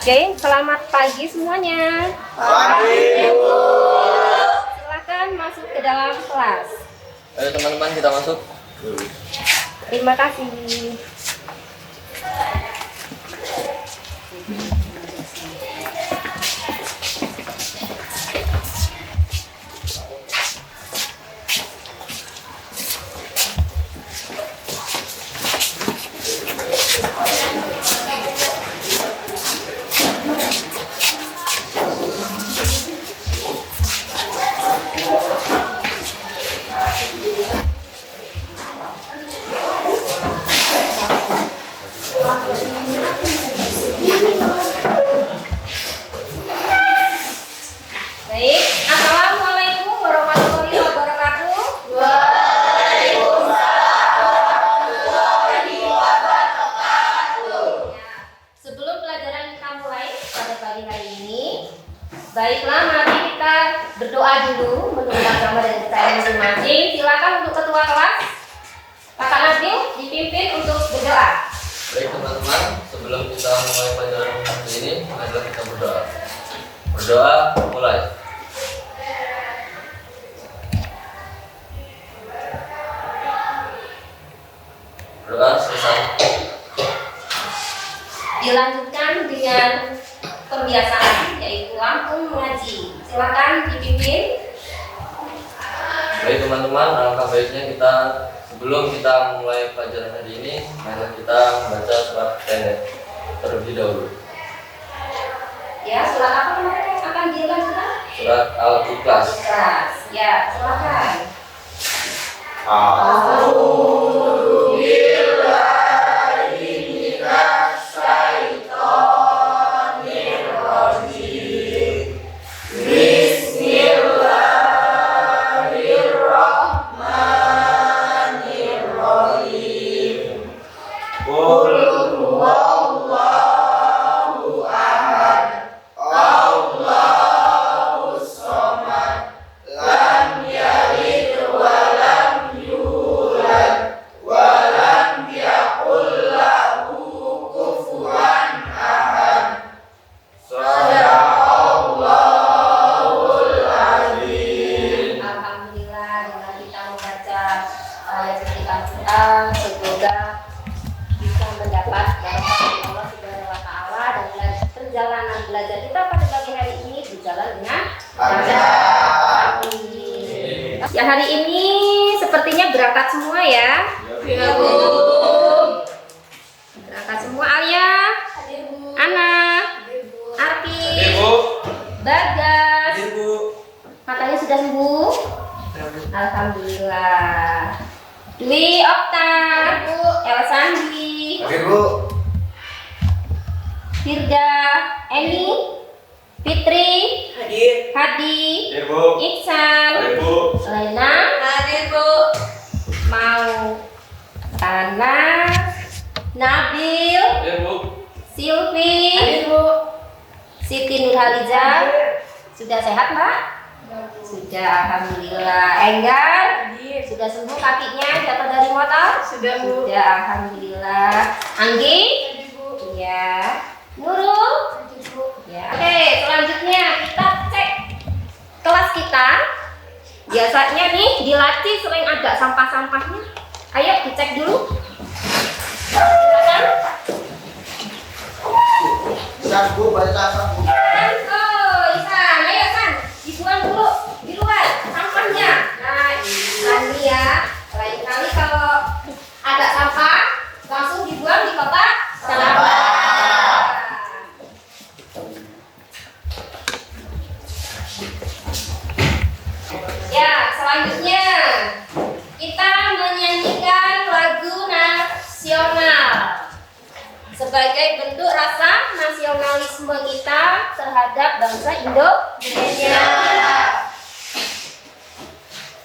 Oke, selamat pagi semuanya. Pagi, Bu. Silakan masuk ke dalam kelas. Ayo teman-teman, kita masuk. Terima kasih. Baik, assalamualaikum warahmatullahi wabarakatuh. Sebelum pelajaran kita mulai pada pagi hari ini, baiklah mari kita berdoa dulu menurut agama dan kita masing-masing. Silakan untuk ketua kelas, Kakak Nabil dipimpin untuk berdoa. Baik teman-teman, sebelum kita mulai pelajaran hari ini, marilah kita berdoa. Berdoa, mulai. Berdoa selesai. Dilanjutkan dengan pembiasaan yaitu langsung mengaji. Silakan dipimpin. Baik teman-teman, alangkah baiknya kita sebelum kita mulai pelajaran hari ini, marilah kita membaca surat pendek terlebih dahulu. Ya, surat apa kemarin yang akan dilanjutkan? Surat Al-Ikhlas. Ikhlas. Ya, silakan. Alhamdulillah, dengan kita membaca ayat suci Al-Quran, semoga bisa mendapat barokah dari Allah Subhanahu wa Ta'ala, dan perjalanan belajar kita pada pagi hari ini berjalan dengan lancar. Ya, hari ini sepertinya berangkat semua ya. Ya, Bu. Berangkat semua. Alia, Ana, Arki, Bagas. Matanya sudah sembuh? Alhamdulillah. Dwi, Okta, Elsandi, Hadir, Bu. Firda, Eni, Fitri, Hadir. Hadi, Hadir, Bu. Iksan, Hadir, Bu. Lena, Hadir, Bu. Mau, Tana, Nabil, Hadir, Bu. Silvi, Hadir, Bu. Siti Nurhaliza. Sudah sehat, Mbak? Sudah, alhamdulillah. Enggar, sudah sembuh kakinya jatuh dari motor? Sudah, Bu. Sudah, alhamdulillah. Anggi? Iya. Nurul? Ya. Oke, selanjutnya kita cek kelas kita. Biasanya nih di laci sering ada sampah-sampahnya. Ayo dicek dulu. Silakan. Isan, Bu. Balik asap, Bu. Oh, Isan, ayo San, dibuang dulu di luar sampahnya. Nah, Isan nih ya. Lain kali kalau ada sampah langsung dibuang di kotak sampah. Ya, selanjutnya kita menyanyikan lagu nasional sebagai bentuk rasa nasionalisme kita terhadap bangsa Indonesia.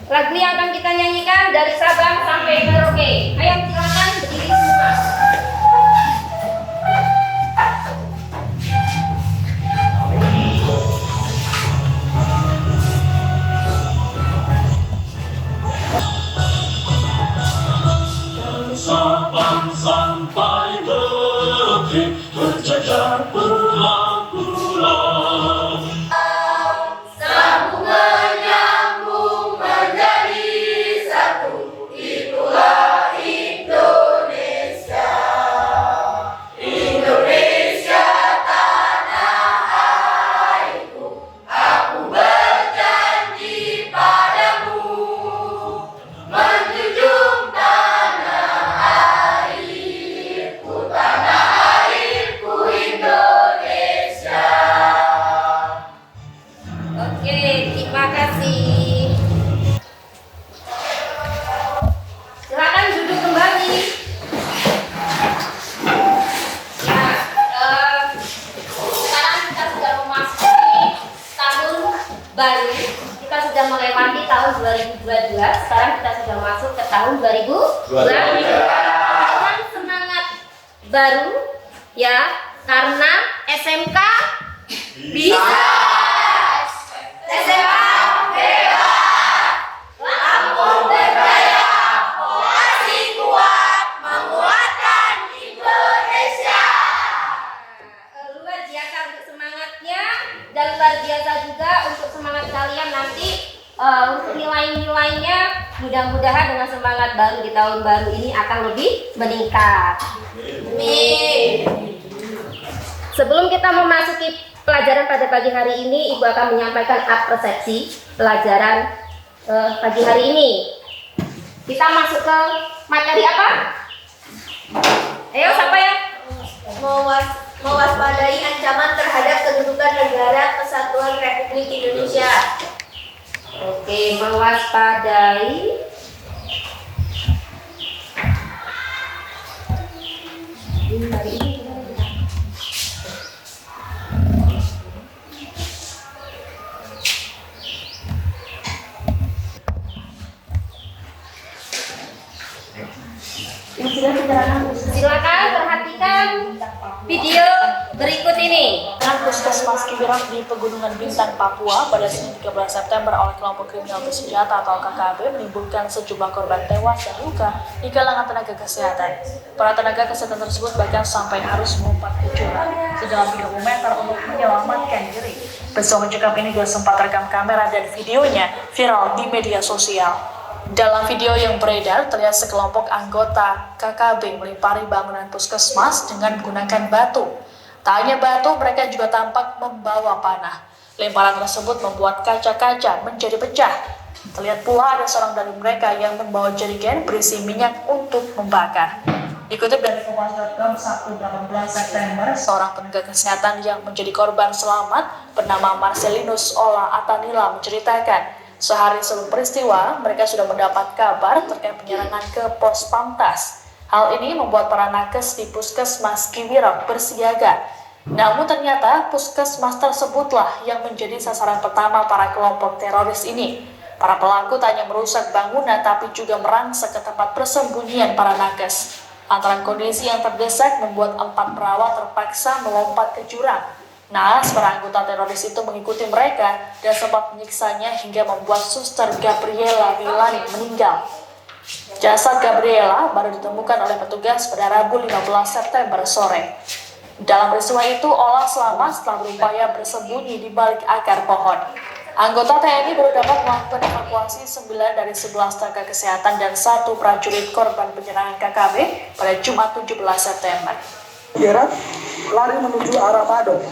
Lagu yang akan kita nyanyikan dari Sabang sampai Merauke. Ayo silakan berdiri semua. baru. Kita sudah melewati tahun 2022, sekarang kita sudah masuk ke tahun 2023 dengan semangat baru ya, karena SMK bisa. SMK hebat, Lampung berdaya, Polasi kuat, menguatkan Indonesia. Luar biasa untuk semangatnya, dan luar biasa juga untuk semangat kalian nanti untuk nilai-nilainya. Mudah-mudahan dengan semangat baru di tahun baru ini akan lebih meningkat. Amin. Sebelum kita memasuki pelajaran pada pagi hari ini, Ibu akan menyampaikan persepsi pelajaran pagi hari ini. Kita masuk ke materi apa? Ayo, siapa ya? Mewaspadai ancaman terhadap kedudukan negara Kesatuan Republik Indonesia. Oke, mewaspadai hari ini. Silakan perhatikan video berikut ini. Puskesmas Kiwirok di Pegunungan Bintang, Papua pada Senin 13 September oleh kelompok kriminal bersenjata atau KKB menimbulkan sejumlah korban tewas dan luka di kalangan tenaga kesehatan. Para tenaga kesehatan tersebut bahkan sampai harus melompat ke jurang sedalam 30 meter untuk menyelamatkan diri. Peristiwa mencekam ini juga sempat terekam kamera dan videonya viral di media sosial. Dalam video yang beredar, terlihat sekelompok anggota KKB melempari bangunan puskesmas dengan menggunakan batu. Tak hanya batu, mereka juga tampak membawa panah. Lemparan tersebut membuat kaca-kaca menjadi pecah. Terlihat pula ada seorang dari mereka yang membawa jerigen berisi minyak untuk membakar. Dikutip dari Kompas.com, Sabtu 18 September, seorang tenaga kesehatan yang menjadi korban selamat bernama Marcelinus Ola Atanila menceritakan, sehari sebelum peristiwa, mereka sudah mendapat kabar terkait penyerangan ke pos Pamtas. Hal ini membuat para nakes di Puskesmas Kiwirok bersiaga. Namun ternyata puskesmas tersebutlah yang menjadi sasaran pertama para kelompok teroris ini. Para pelaku tak hanya merusak bangunan tapi juga merangsek ke tempat persembunyian para nakes. Antara kondisi yang terdesak membuat 4 perawat terpaksa melompat ke jurang. Naas, para anggota teroris itu mengikuti mereka dan sempat menyiksanya hingga membuat Suster Gabriela Milani meninggal. Jasad Gabriela baru ditemukan oleh petugas pada Rabu 15 September sore. Dalam peristiwa itu, Ola selamat setelah berupaya bersembunyi di balik akar pohon. Anggota TNI baru dapat melakukan evakuasi 9 dari 11 tenaga kesehatan dan 1 prajurit korban penyerangan KKB pada Jumat 17 September. Gerak lari menuju arah Mado.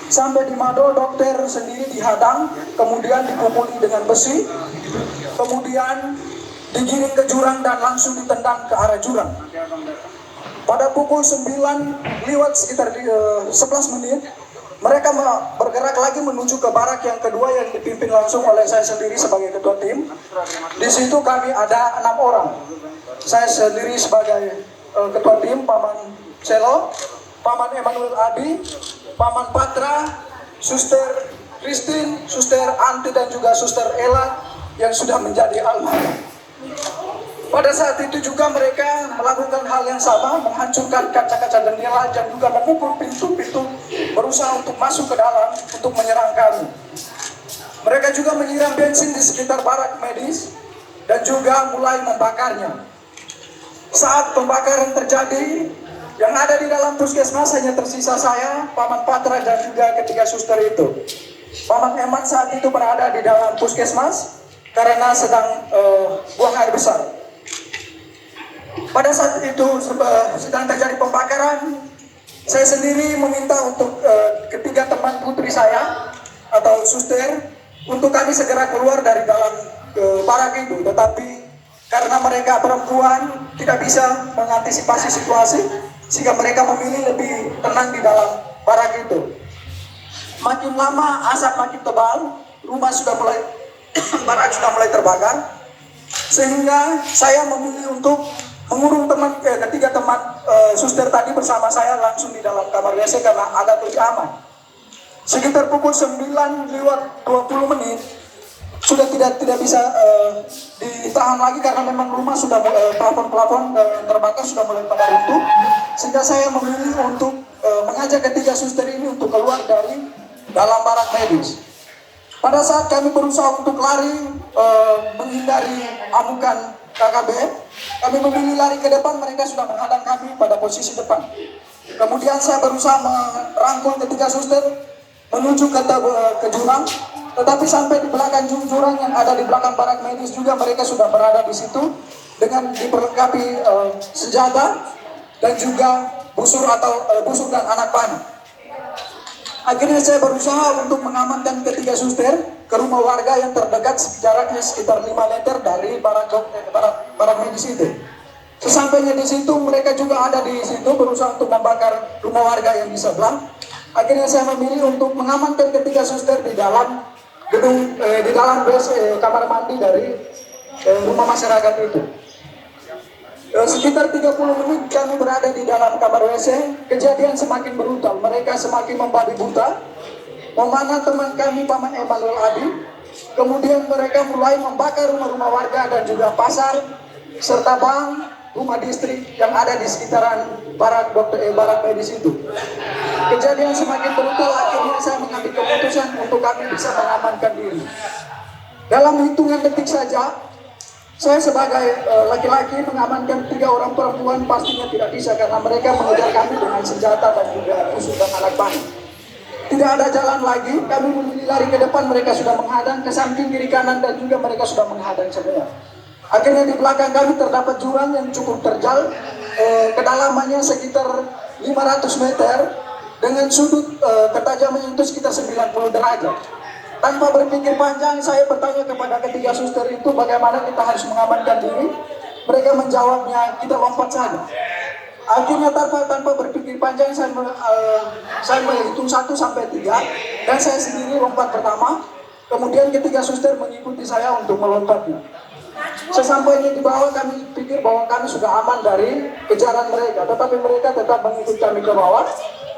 Sampai di Mado, dokter sendiri dihadang, kemudian dipukuli dengan besi, kemudian digiring ke jurang dan langsung ditendang ke arah jurang. Pada pukul 9 lewat sekitar 11 menit, mereka bergerak lagi menuju ke barak yang kedua yang dipimpin langsung oleh saya sendiri sebagai ketua tim. Di situ kami ada 6 orang. Saya sendiri sebagai ketua tim, Paman Celo, Paman Emanuel Adi, Paman Patra, Suster Christine, Suster Anti dan juga Suster Ella yang sudah menjadi almarhum. Pada saat itu juga mereka melakukan hal yang sama, menghancurkan kaca-kaca jendela dan juga memukul pintu-pintu, berusaha untuk masuk ke dalam untuk menyerang kami. Mereka juga menyiram bensin di sekitar barak medis dan juga mulai membakarnya. Saat pembakaran terjadi, yang ada di dalam puskesmas hanya tersisa saya, Paman Patra dan juga ketiga suster itu. Paman Eman saat itu berada di dalam puskesmas karena sedang buang air besar. Pada saat itu sedang terjadi pembakaran, saya sendiri meminta untuk ketiga teman putri saya atau suster untuk kami segera keluar dari dalam barak itu. Tetapi karena mereka perempuan tidak bisa mengantisipasi situasi, sehingga mereka memilih lebih tenang di dalam barak itu. Makin lama asap makin tebal, rumah sudah mulai barak sudah mulai terbakar, sehingga saya memilih untuk mengurung ketiga teman suster tadi bersama saya langsung di dalam kamar WC karena agak lebih aman. Sekitar pukul 9:20 sudah tidak bisa ditahan lagi karena memang rumah sudah plafon terbakar sudah mulai pada runtuh, sehingga saya memilih untuk mengajak ketiga suster ini untuk keluar dari dalam barak medis. Pada saat kami berusaha untuk lari menghindari amukan KKBM, kami memilih lari ke depan, mereka sudah menghadang kami pada posisi depan. Kemudian saya berusaha merangkul ketiga suster menuju ke jurang, tetapi sampai di belakang jurang yang ada di belakang barak medis juga mereka sudah berada di situ dengan diperlengkapi senjata dan juga busur dan anak panah. Akhirnya saya berusaha untuk mengamankan ketiga suster ke rumah warga yang terdekat, jaraknya sekitar 5 meter dari barak medis itu. Sesampainya di situ, mereka juga ada di situ berusaha untuk membakar rumah warga yang di sebelah. Akhirnya saya memilih untuk mengamankan ketiga suster di dalam gedung, di dalam kamar mandi dari rumah masyarakat itu. Sekitar 30 menit kami berada di dalam kamar WC, kejadian semakin brutal, mereka semakin membabi buta, memanah teman kami Paman Emanuel Adi. Kemudian mereka mulai membakar rumah-rumah warga dan juga pasar, serta bank, rumah distrik yang ada di sekitaran barak medis itu. Kejadian semakin brutal, akhirnya saya mengambil keputusan untuk kami bisa mengamankan diri. Dalam hitungan detik saja, saya sebagai laki-laki mengamankan 3 orang perempuan pastinya tidak bisa karena mereka mengejar kami dengan senjata dan juga busur dan anak panah. Tidak ada jalan lagi, kami memilih lari ke depan, mereka sudah menghadang, ke samping kiri kanan dan juga mereka sudah menghadang semua. Akhirnya di belakang kami terdapat jurang yang cukup terjal, kedalamannya sekitar 500 meter dengan sudut ketajamannya itu sekitar 90 derajat. Tanpa berpikir panjang, saya bertanya kepada ketiga suster itu bagaimana kita harus mengamankan diri. Mereka menjawabnya, kita lompat saja. Akhirnya tanpa berpikir panjang, saya menghitung 1 sampai 3 dan saya sendiri lompat pertama. Kemudian ketiga suster mengikuti saya untuk melompatnya. Sesampainya di bawah, kami pikir bahwa kami sudah aman dari kejaran mereka, tetapi mereka tetap mengikuti kami ke bawah.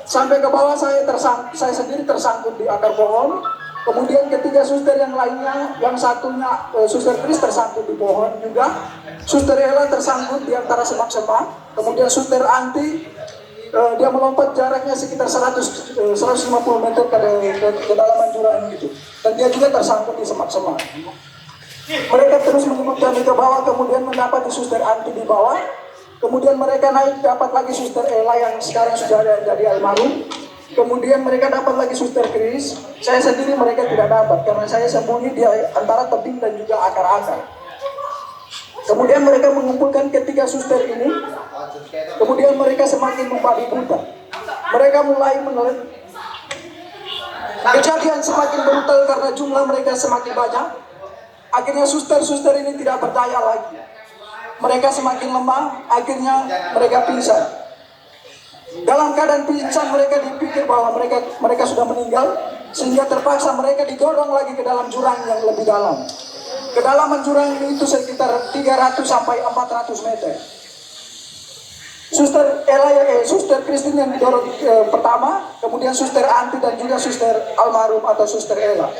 Sampai ke bawah saya sendiri tersangkut di akar pohon. Kemudian ketiga suster yang lainnya, yang satunya suster Kris tersangkut di pohon juga. Suster Ella tersangkut di antara semak-semak. Kemudian suster Anti, dia melompat jaraknya sekitar 150 meter ke dalaman jurang gitu. Dan dia juga tersangkut di semak-semak. Mereka terus mengikut kami ke bawah, kemudian mendapati suster Anti di bawah. Kemudian mereka naik, dapat lagi suster Ella yang sekarang sudah jadi almarhum. Kemudian mereka dapat lagi suster Kris. Saya sendiri mereka tidak dapat karena saya sembunyi di antara tebing dan juga akar-akar. Kemudian mereka mengumpulkan ketiga suster ini. Kemudian mereka semakin membabi buta. Mereka mulai kejadian semakin brutal karena jumlah mereka semakin banyak. Akhirnya suster-suster ini tidak berdaya lagi. Mereka semakin lemah, akhirnya mereka pingsan. Dalam keadaan pingsan mereka dipikir bahwa mereka sudah meninggal, sehingga terpaksa mereka didorong lagi ke dalam jurang yang lebih dalam. Kedalaman jurang ini itu sekitar 300 sampai 400 meter. Suster Kristin yang didorong pertama, kemudian suster Anti dan juga suster almarhum atau suster Ella.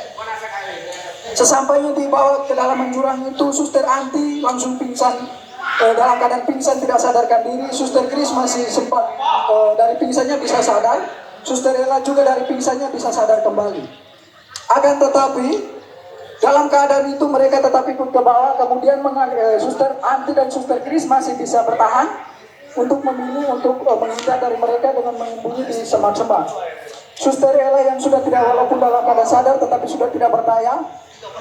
Sesampainya di bawah kedalaman jurang itu, suster Anti langsung pingsan. Dalam keadaan pingsan tidak sadarkan diri. Suster Kris masih sempat dari pingsannya bisa sadar. Suster Ella juga dari pingsannya bisa sadar kembali. Akan tetapi dalam keadaan itu mereka tetap ikut ke bawah. Kemudian suster Anti dan suster Kris masih bisa bertahan untuk memilih untuk menghindar dari mereka dengan menyembunyi di semak-semak. Suster Ella yang sudah tidak, walaupun dalam keadaan sadar tetapi sudah tidak berdaya,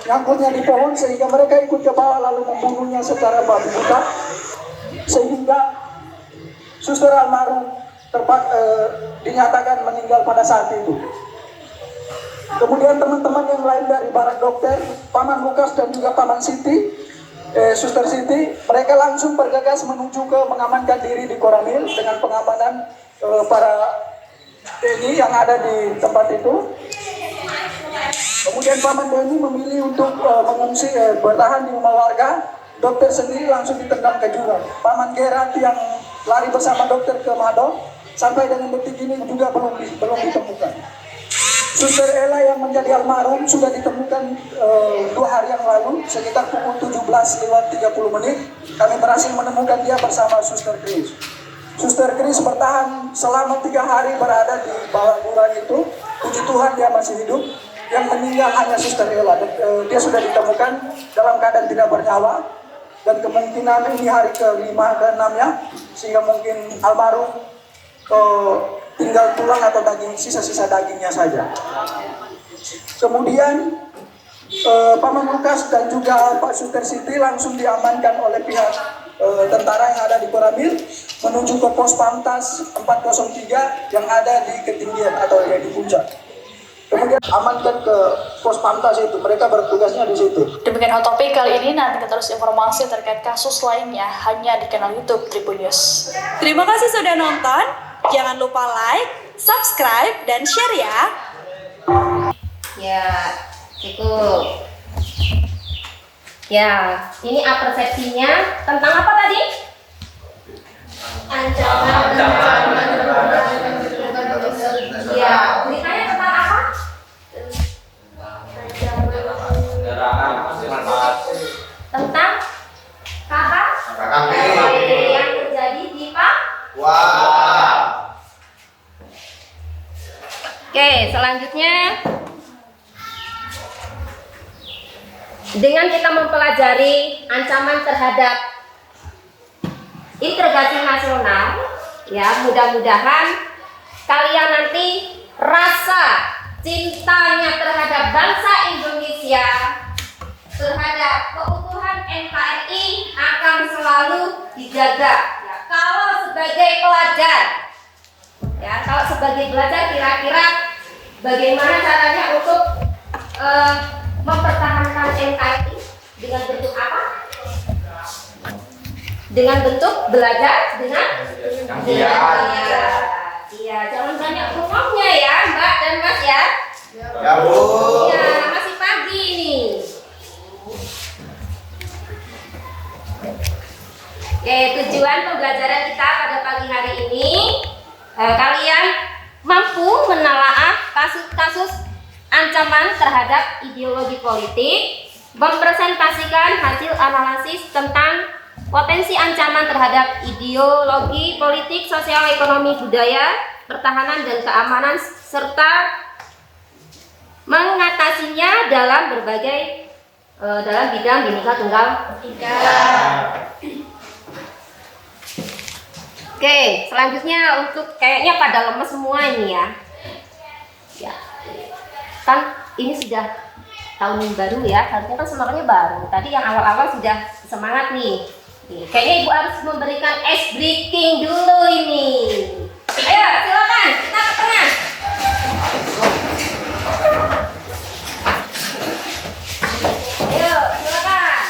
nyangkutnya di pohon sehingga mereka ikut ke bawah lalu membunuhnya secara babi buta, sehingga suster almarhum dinyatakan meninggal pada saat itu. Kemudian teman-teman yang lain dari barak dokter, Paman Lukas dan juga Paman Siti, Suster Siti, mereka langsung bergegas menuju ke mengamankan diri di Koramil dengan pengamanan para TNI yang ada di tempat itu. Kemudian Paman Doni memilih untuk mengungsi bertahan di rumah warga. Dokter sendiri langsung ditendang ke jurang. Paman Gerati yang lari bersama dokter ke Mado sampai dengan detik ini juga belum ditemukan. Suster Ella yang menjadi almarhum sudah ditemukan 2 hari yang lalu sekitar pukul 17:30. Kami berhasil menemukan dia bersama Suster Chris. Suster Chris bertahan selama 3 hari berada di bawah buran itu. Puji Tuhan dia masih hidup. Yang meninggal hanya Suster Ella. Dia sudah ditemukan dalam keadaan tidak bernyawa dan kemungkinan ini hari ke-5 ke-6 ya, sehingga mungkin almarhum tinggal tulang atau daging, sisa-sisa dagingnya saja. Kemudian Paman Lukas dan juga Pak Suster Siti langsung diamankan oleh pihak tentara yang ada di Koramil menuju ke pos Pantas 403 yang ada di ketinggian atau yang di puncak. Kemudian amankan ke pos Pantas itu, mereka bertugasnya di situ. Demikian Hot Topic kali ini, nanti terus informasi terkait kasus lainnya hanya di kanal YouTube Tribun News. Terima kasih sudah nonton. Jangan lupa like, subscribe, dan share ya. Ya, cukup. Ya, ini persepsinya tentang apa tadi? Ancaman. Ya, beritanya tentang apa? Tentang kakak yang terjadi di Papua. Oke, selanjutnya dengan kita mempelajari ancaman terhadap integrasi nasional, ya mudah-mudahan kalian nanti rasa cintanya terhadap bangsa Indonesia, terhadap keutuhan NKRI akan selalu dijaga. Ya, kalau sebagai pelajar, kira-kira bagaimana caranya untuk mempertahankan NKRI dengan bentuk apa? Dengan bentuk belajar dengan iya, jangan banyak ngomongnya ya, Mbak dan Mas ya. Ya, Bu. Ya, masih pagi nih. Oke, tujuan pembelajaran kita pada pagi hari ini, kalian mampu menelaah kasus-kasus ancaman terhadap ideologi politik, mempresentasikan hasil analisis tentang potensi ancaman terhadap ideologi politik, sosial, ekonomi, budaya, pertahanan, dan keamanan, serta mengatasinya dalam berbagai dalam bidang Bhinneka Tunggal Ika. Oke, selanjutnya untuk kayaknya pada lemes semua ini ya. Ya, kan ini sudah tahun baru ya, harusnya kan semangatnya baru. Tadi yang awal-awal sudah semangat nih. Kayaknya Ibu harus memberikan ice breaking dulu ini. Ayo, silakan kita ke tengah. Ayo, silakan.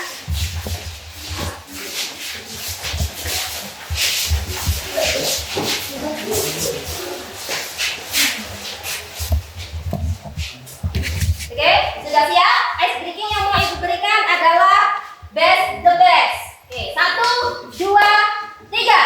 Oke, sudah siap? Ice breaking yang mau Ibu berikan adalah best the best. Oke, 1, 2, 3.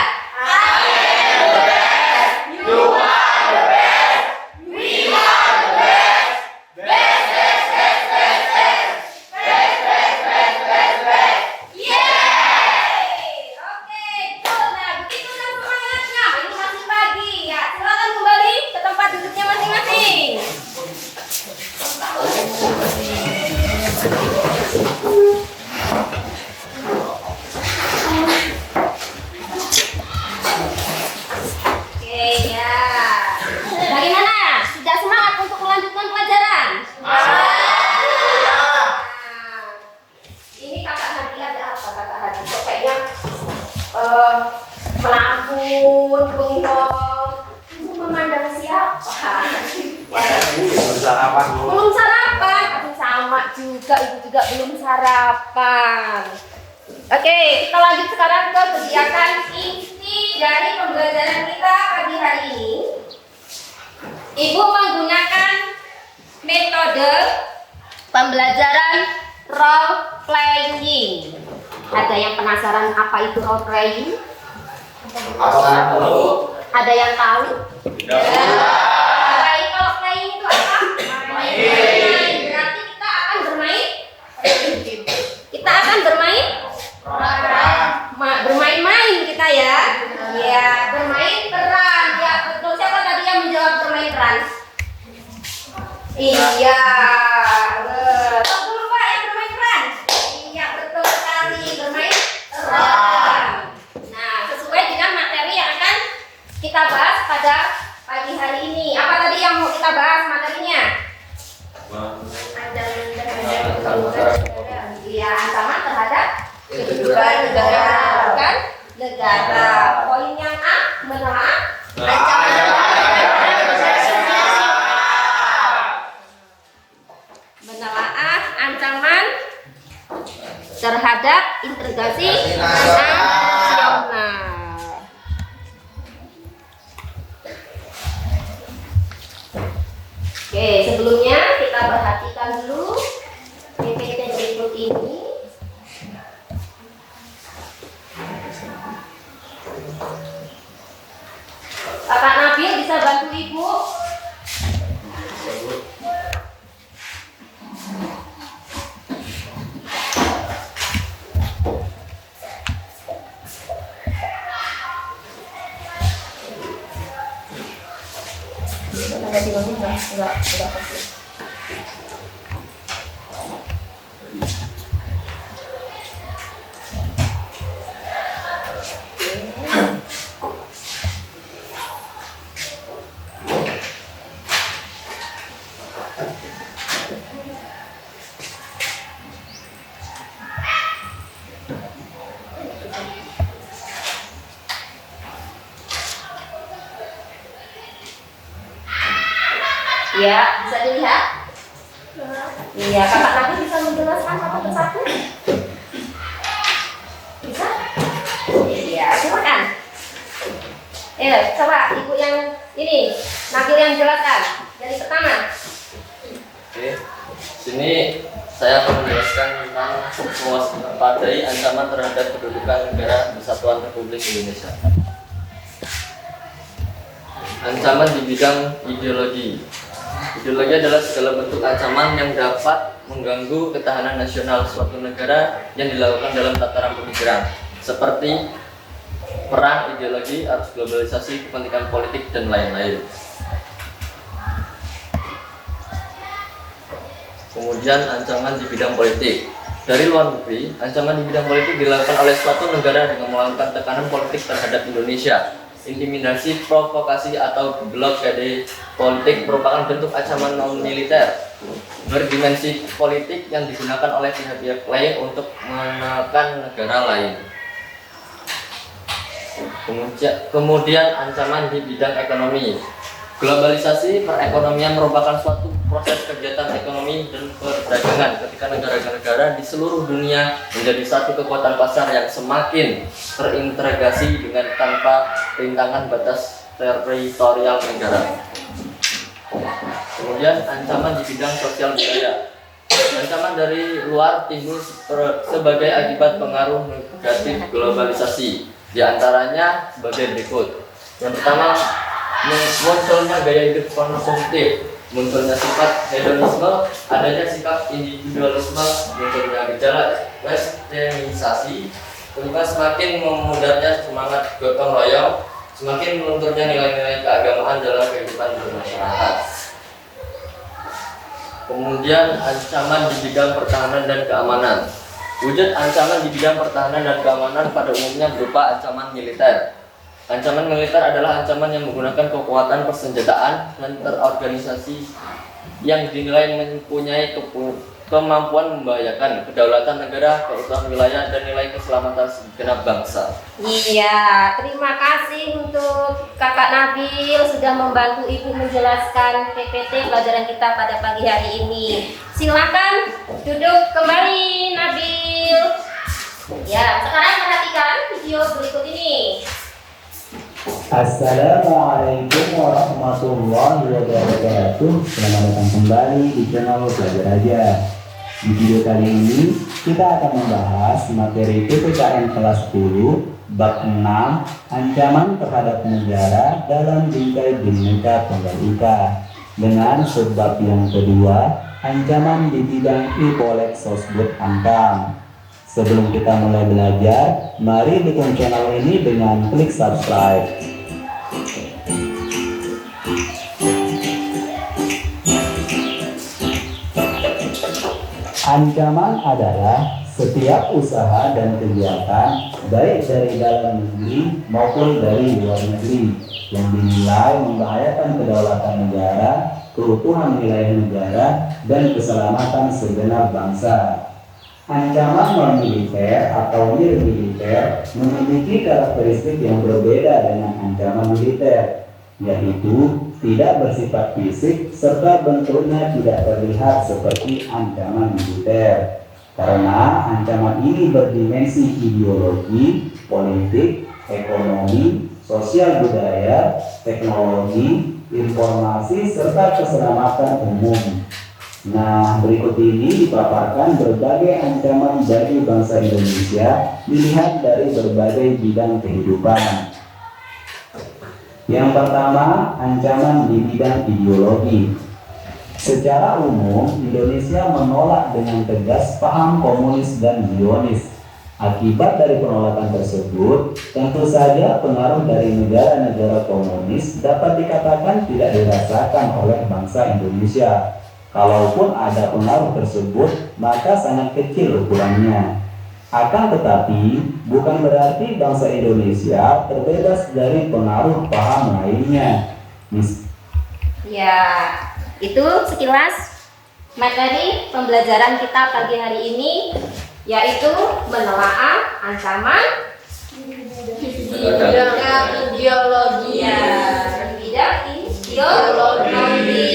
Melampun, bengong, Ibu memandang siapa? Belum sarapan, aduh sama juga, Ibu juga belum sarapan. Oke, kita lanjut sekarang ke kegiatan inti dari pembelajaran kita pagi hari ini. Ibu menggunakan metode pembelajaran role playing. Ada yang penasaran apa itu role playing? Ada yang tahu? Kalau playing itu apa? Berarti kita akan bermain. Kita akan bermain. Bermain-main kita ya. Ya, bermain peran. Ya, betul. Siapa tadi yang menjawab bermain peran? Iya. Tahu dulu Pak yang bermain peran? Iya, betul sekali. Bermain peran. Nah, sesuai dengan materi yang akan kita bahas pada pagi hari ini. Apa tadi yang mau kita bahas materinya? Iya, ancaman terhadap kehidupan negara. Poin yang A, menelaah ancaman terhadap integrasi nasional. Oke, sebelumnya kita perhatikan dulu PPT berikut ini. Kakak Nabil bisa bantu Ibu? Ya, bisa dilihat? Iya, kakak Nabil bisa menjelaskan satu persatu? Bisa? Iya, silakan. Coba Ibu yang ini, Nabil yang jelaskan dari pertama. Oke, sini saya akan menjelaskan tentang mewaspadai ancaman terhadap kedudukan negara Kesatuan Republik Indonesia. Ancaman di bidang ideologi. Ideologi adalah segala bentuk ancaman yang dapat mengganggu ketahanan nasional suatu negara yang dilakukan dalam tataran pemikiran, seperti perang ideologi, arus globalisasi, kepentingan politik, dan lain-lain. Kemudian ancaman di bidang politik. Dari luar negeri, ancaman di bidang politik dilakukan oleh suatu negara dengan melakukan tekanan politik terhadap Indonesia. Intimidasi, provokasi, atau blokade politik merupakan bentuk ancaman non-militer berdimensi politik yang digunakan oleh pihak-pihak lain untuk menekan negara lain. Kemudian ancaman di bidang ekonomi. Globalisasi perekonomian merupakan suatu proses kegiatan ekonomi dan perdagangan ketika negara-negara di seluruh dunia menjadi satu kekuatan pasar yang semakin terintegrasi dengan tanpa rintangan batas teritorial negara. Kemudian ancaman di bidang sosial budaya. Ancaman dari luar timbul sebagai akibat pengaruh negatif globalisasi. Di antaranya sebagai berikut. Yang pertama, munculnya gaya hidup konsumtif, munculnya sifat hedonisme, adanya sikap individualisme, munculnya gejala westernizasi, kedua semakin memudarnya semangat gotong royong, semakin melunturnya nilai-nilai keagamaan dalam kehidupan bermasyarakat. Kemudian ancaman di bidang pertahanan dan keamanan. Wujud ancaman di bidang pertahanan dan keamanan pada umumnya berupa ancaman militer. Ancaman militer adalah ancaman yang menggunakan kekuatan persenjataan dan terorganisasi yang dinilai mempunyai kemampuan membahayakan kedaulatan negara, keutuhan wilayah, dan nilai keselamatan segenap bangsa. Iya, terima kasih untuk Kakak Nabil sudah membantu Ibu menjelaskan PPT pelajaran kita pada pagi hari ini. Silakan duduk kembali, Nabil. Ya, sekarang perhatikan video berikut ini. Assalamualaikum warahmatullahi wabarakatuh. Selamat datang kembali di channel Belajar Aja. Di video kali ini kita akan membahas materi PPKN kelas 10 bab 6 ancaman terhadap negara dalam bingkai Bhinneka Tunggal Ika. Dengan sebab yang kedua, ancaman di bidang e-polek sosbud ankam. Sebelum kita mulai belajar, mari dukung channel ini dengan klik subscribe. Ancaman adalah setiap usaha dan kegiatan baik dari dalam negeri maupun dari luar negeri yang dinilai membahayakan kedaulatan negara, keutuhan wilayah negara, dan keselamatan segenap bangsa. Ancaman non-militer atau nir-militer memiliki karakteristik yang berbeda dengan ancaman militer, yaitu tidak bersifat fisik serta bentuknya tidak terlihat seperti ancaman militer. Karena ancaman ini berdimensi ideologi, politik, ekonomi, sosial budaya, teknologi, informasi, serta keselamatan umum. Nah, berikut ini dipaparkan berbagai ancaman bagi bangsa Indonesia dilihat dari berbagai bidang kehidupan. Yang pertama, ancaman di bidang ideologi. Secara umum, Indonesia menolak dengan tegas paham komunis dan Zionis. Akibat dari penolakan tersebut, tentu saja pengaruh dari negara-negara komunis dapat dikatakan tidak dirasakan oleh bangsa Indonesia. Kalaupun ada pengaruh tersebut, maka sangat kecil ukurannya. Akan tetapi, bukan berarti bangsa Indonesia terbebas dari pengaruh paham lainnya. Ya, itu sekilas materi pembelajaran kita pagi hari ini, yaitu menelaah ancaman Bidang ideologi. ya, bidang ideologi.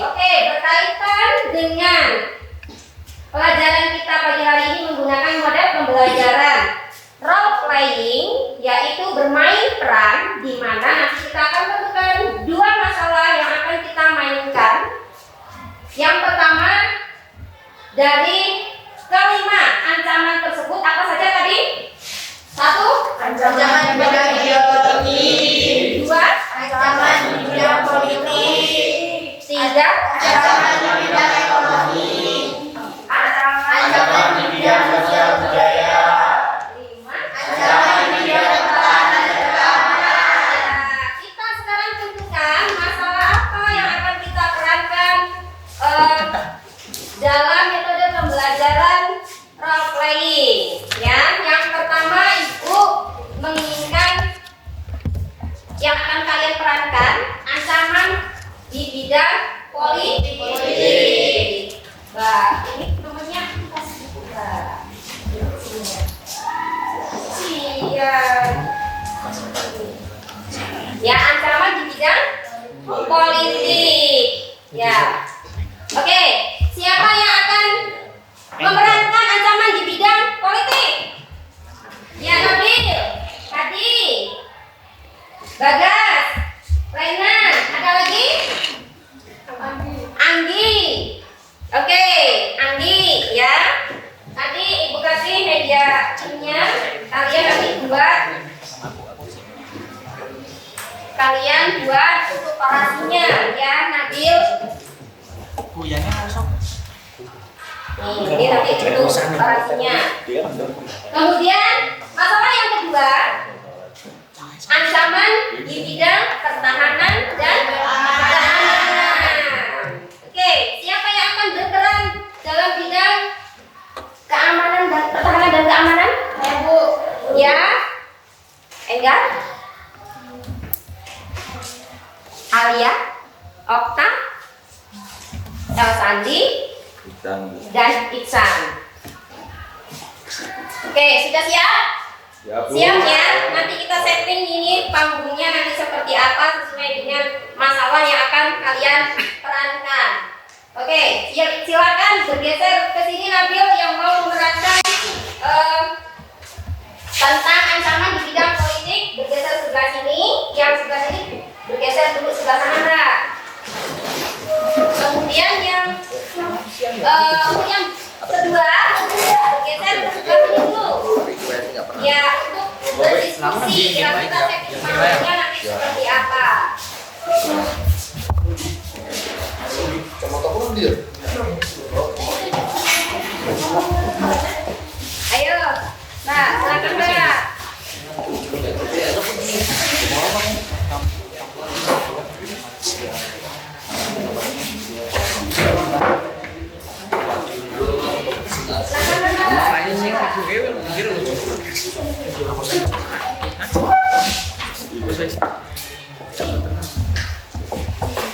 Oke, berkaitan dengan pelajaran kita pagi hari ini menggunakan model pembelajaran role playing, yaitu bermain peran, di mana nanti kita akan tentukan dua masalah yang akan kita mainkan. Yang pertama, dari kelima ancaman tersebut apa saja tadi? Satu, Ancaman di bidang ideologi. dua, Ancaman di bidang politik. tiga, Ancaman di bidang ekonomi. Ancaman di bidang sosial budaya. lima. Ancaman di bidang pertahanan dan keamanan. Kita sekarang tentukan masalah apa yang akan kita perankan dalam metode pembelajaran role playing. Ya, yang pertama Ibu menginginkan yang akan kalian perankan ancaman di bidang politik. Mbak, ini nomornya kasih Mbak. Siap. Ya, ancaman di bidang politik. Ya. Oke, siapa yang akan memerankan ancaman di bidang politik? Ya, Nabil, Hadi, Bagas, Renan, ada lagi? Anggi. Oke, Anggi ya. Tadi Ibu kasih medianya, kalian nanti buat. Kalian buat untuk orasinya ya, Nabil. Nih, ini nanti untuk orasinya. Kemudian masalah yang kedua, ancaman di bidang pertahanan dan keamanan. Oke, siapa yang akan berperan dalam bidang keamanan dan pertahanan dan keamanan? Ya, Bu. Ya. Enggar? Alia? Okta? El Sandi? Dan Iksan. Oke, sudah siap? Siap ya? Nanti kita setting ini panggungnya nanti seperti apa sesuai dengan masalah yang akan kalian perankan. Oke, silakan bergeser ke sini Nabil yang mau memerankan tentang ancaman di bidang politik, bergeser sebelah sini, yang sebelah sini bergeser dulu sebelah sana. Kemudian yang kedua bergeser ke sebelah sini dulu. Ya, untuk berdiskusi kira-kira teknik panggungnya nanti seperti apa. Ayo, Mbak, silakan Mbak.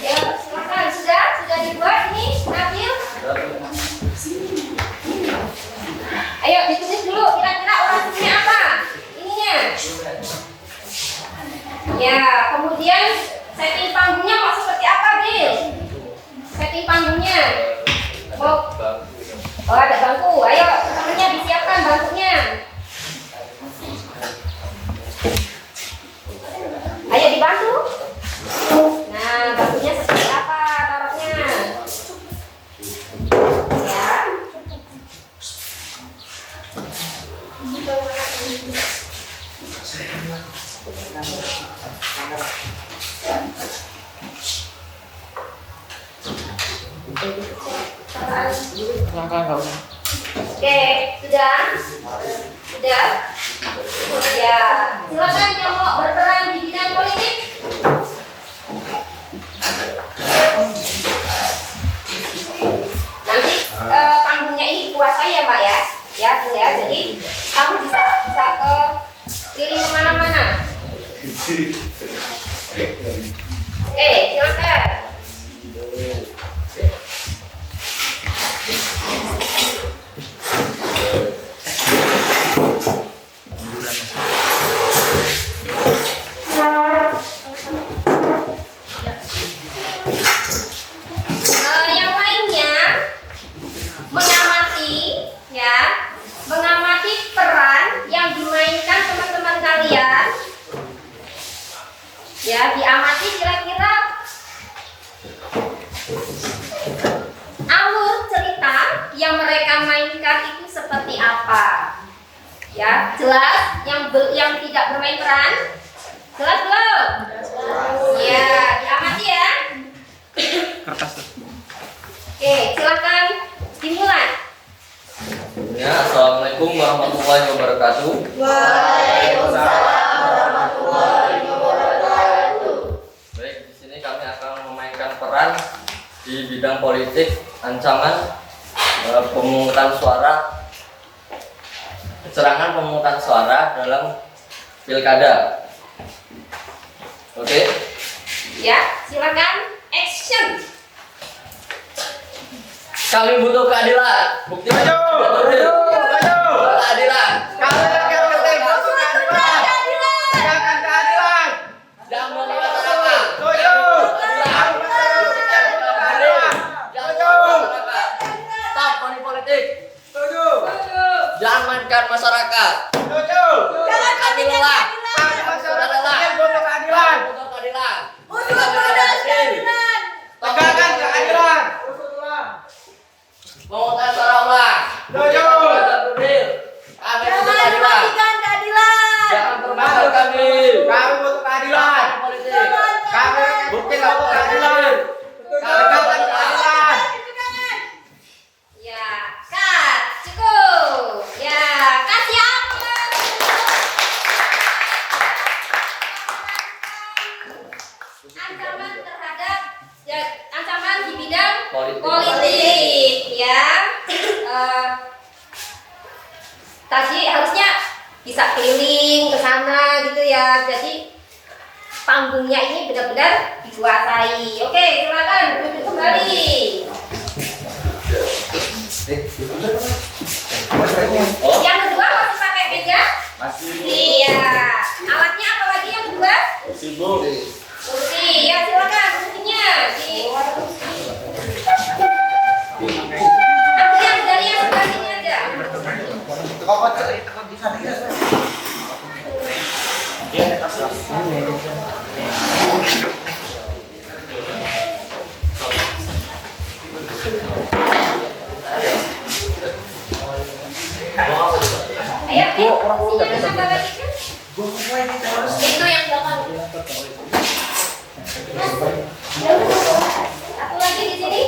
Ya, silakan. Sudah dibuat ini, Nabil. Ayo ditulis dulu kira-kira orasinya apa? Ininya. Ya, kemudian setting panggungnya mau seperti apa, Bil? Setting panggungnya. Oh, ada bangku. Ayo, temennya disiapkan bangkunya. Ayo dibantu. Nah, bangkunya seperti apa taruhnya? Ya. Oke, sudah? Sudah? Ya, silakan yang mau berperan di bidang politik. Nanti panggungnya ini kuasai ya, Mbak ya. Ya, Bu ya. Jadi kamu bisa keliling kemana-mana. Oke, silakan. Yang lainnya mengamati peran yang dimainkan teman-teman kalian. Ya, diamati kira-kira alur cerita yang mereka mainkan itu seperti apa. Ya, jelas yang tidak bermain peran? Jelas belum? Ya, diamati ya. Oke, silakan dimulai. Ya, assalamualaikum warahmatullahi wabarakatuh. Waalaikumsalam warahmatullahi wabarakatuh. Baik, di sini kami akan memainkan peran di bidang politik, ancaman pemungutan suara, kecurangan pemungutan suara dalam pilkada. Oke? Ya, silakan action. Kami butuh keadilan. Bukti keadilan. Jangan membuat masyarakat. Stop money politik. Jangan mainkan masyarakat. Kami lelah. Sudah lelah. Butuh keadilan. Tegakkan keadilan. Pemungutan suara ulang. Kami butuh keadilan. Jangan permalukan kami. Kami butuh keadilan. Politik. Kami bukti butuh keadilan. Tegakkan keadilan. Ya, cut. Cukup. Ya, kasih aplaus. Ancaman terhadap ancaman di bidang politik ya. Tadi harusnya bisa keliling ke sana gitu ya. Jadi panggungnya ini benar-benar dikuasai. Oke, silakan duduk kembali. Yang kedua masih pakai meja? Masih. Iya. Alatnya apa lagi yang kedua? Sibuk. Kursi. Ya, silakan kursinya. Ambil dari yang sebelah sini aja. Ayo, kursinya tambah lagi kan? Itu yang belakang. Satu lagi di sini.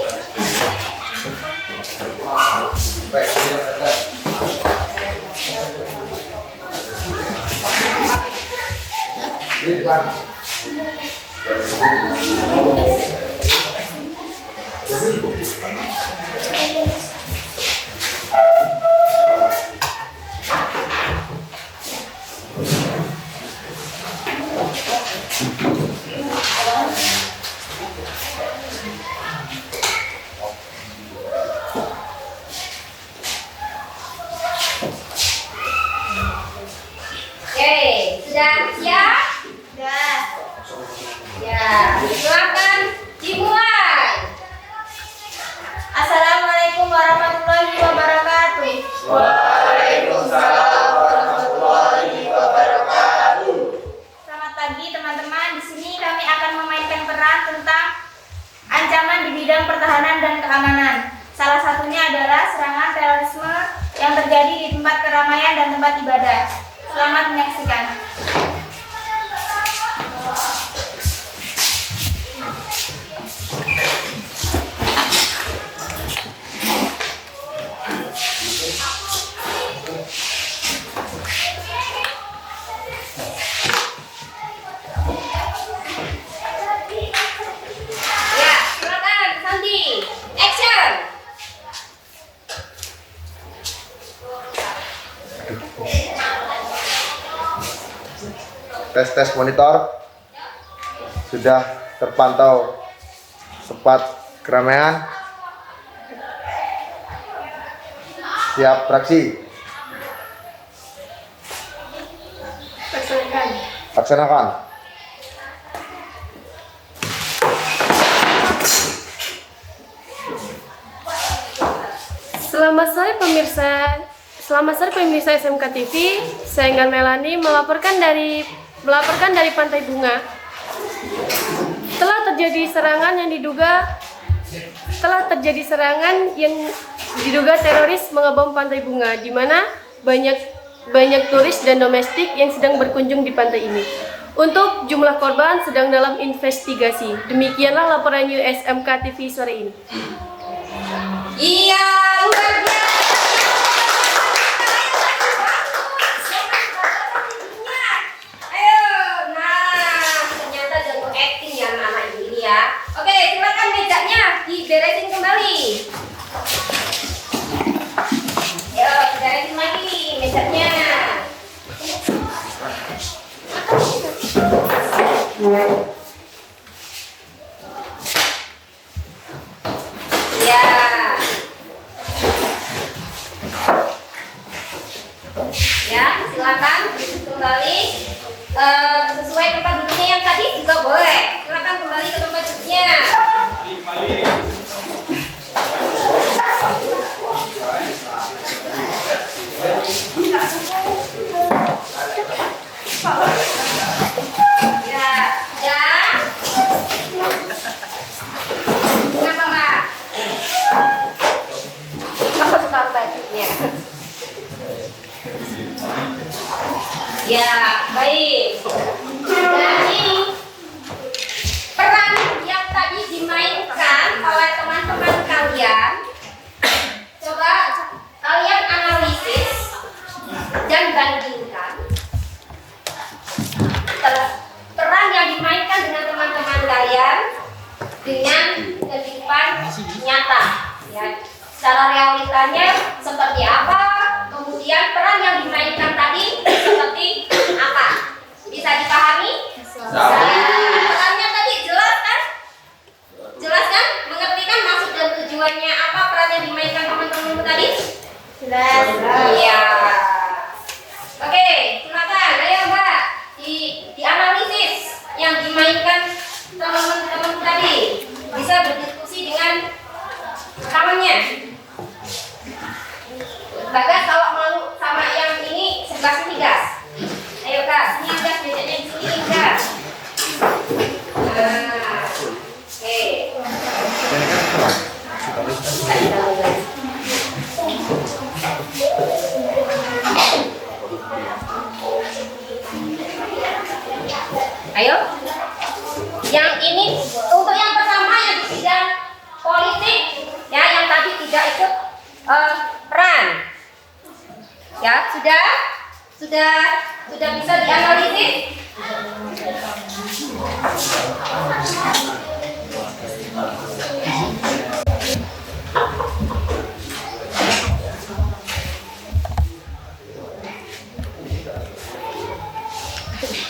Oke, sudah siap? Dah. Ya, silakan dimulai. Assalamualaikum warahmatullahi wabarakatuh. Waalaikumsalam warahmatullahi wabarakatuh. Selamat pagi teman-teman. Di sini kami akan memainkan peran tentang ancaman di bidang pertahanan dan keamanan. Salah satunya adalah serangan terorisme yang terjadi di tempat keramaian dan tempat ibadah. Selamat menyaksikan. Ya, silakan Santi. Action. Tes monitor sudah terpantau tempat keramaian. Siap beraksi. Laksanakan. Selamat sore pemirsa SMK TV. Saya Enggar Melani melaporkan dari Pantai Bunga. Telah terjadi serangan yang diduga teroris mengebom Pantai Bunga, di mana banyak turis dan domestik yang sedang berkunjung di pantai ini. Untuk jumlah korban sedang dalam investigasi. Demikianlah laporan SMK TV sore ini. Iya, luar biasa. Ayo, nah, ternyata jago acting ya anak ini ya. Oke, silakan mejanya diberesin kembali. Yo, beresin lagi mejanya. Ya. Ya, silakan kembali sesuai tempat duduknya yang tadi juga boleh. Silakan kembali ke tempat duduknya. Ya, ya. Kenapa, Mbak? Apa suka bajunya? Ya, baik. Jadi peran yang tadi dimainkan oleh teman-teman kalian, coba kalian analisis dan bandingkan peran yang dimainkan dengan teman-teman kalian dengan kehidupan nyata. Ya, secara realitanya seperti apa? Kemudian peran yang dimainkan tadi seperti apa? Bisa dipahami? Perannya tadi jelas kan? Jelas kan? Mengerti kan maksud dan tujuannya apa peran yang dimainkan teman-teman tadi? Jelas. Iya. Oke, silakan. Ayo Mbak, dianalisis yang dimainkan teman-teman tadi. Bisa berdiskusi dengan kawannya. Bagas kalau malu sama yang ini sebelah sini gas. Ayo gas, ini gas bedanya di sini gas. Nah, oke. Ayo. Yang ini untuk yang pertama yang di bidang politik ya, yang tadi tidak ikut peran. Ya, sudah bisa dianalisis?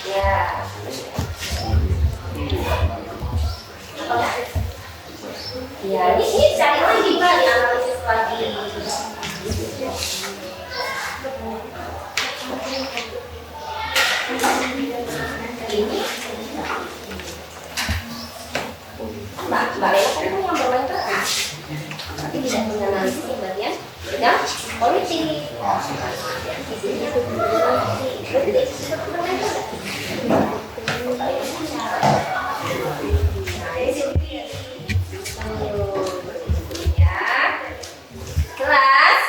Ya. Ya, ini cari lagi Mbak, dianalisis lagi. Ini Mbak Lela kan yang bermain peran, tapi tidak menganalisis bagian bidang politik. Isinya berarti disebut bermain peran. Kelas.